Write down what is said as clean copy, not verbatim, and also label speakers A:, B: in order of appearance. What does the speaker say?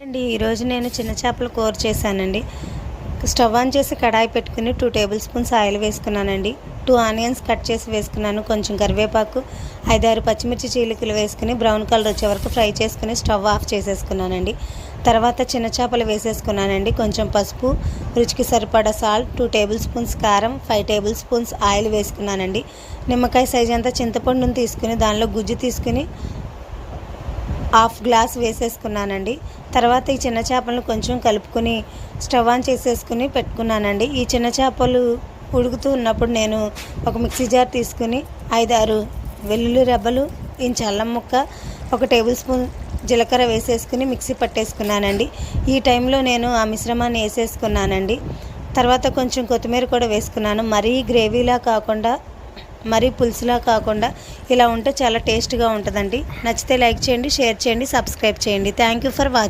A: అండి ఈరోజు నేను చిన్న చేపల కూర చేశానండి. స్టవ్ ఆన్ చేసి కడాయి పెట్టుకుని 2 టేబుల్ స్పూన్స్ ఆయిల్ వేసుకున్నానండి. 2 ఆనియన్స్ కట్ చేసి వేసుకున్నాను. కొంచెం కరివేపాకు, 5-6 పచ్చిమిర్చి చీలికలు వేసుకుని బ్రౌన్ కలర్ వచ్చే వరకు ఫ్రై చేసుకుని స్టవ్ ఆఫ్ చేసేసుకున్నానండి. తర్వాత చిన్న చేపలు వేసేసుకున్నానండి. కొంచెం పసుపు, రుచికి సరిపడా సాల్ట్, 2 టేబుల్ స్పూన్స్ కారం, 5 టేబుల్ స్పూన్స్ ఆయిల్ వేసుకున్నానండి. నిమ్మకాయ సైజ్ అంతా చింతపండును తీసుకుని దానిలో గుజ్జు తీసుకుని 1/2 గ్లాస్ వేసేసుకున్నానండి. తర్వాత ఈ చిన్న చేపలను కొంచెం కలుపుకొని స్టవ్ ఆన్ చేసేసుకుని పెట్టుకున్నానండి. ఈ చిన్న చేపలు ఉడుకుతూ ఉన్నప్పుడు నేను ఒక మిక్సీ జార్ తీసుకుని 5-6 వెల్లుల్లి రెబ్బలు, ఇంచు అల్లం ముక్క, 1 టేబుల్ స్పూన్ జీలకర్ర వేసేసుకుని మిక్సీ పట్టేసుకున్నానండి. ఈ టైంలో నేను ఆ మిశ్రమాన్ని వేసేసుకున్నానండి. తర్వాత కొంచెం కొత్తిమీర కూడా వేసుకున్నాను. మరీ గ్రేవీలా కాకుండా, మరీ పులుసులా కాకుండా ఇలా ఉంటే చాలా టేస్ట్గా ఉంటుందండి. నచ్చితే లైక్ చేయండి, షేర్ చేయండి, సబ్స్క్రైబ్ చేయండి. Thank you for watching.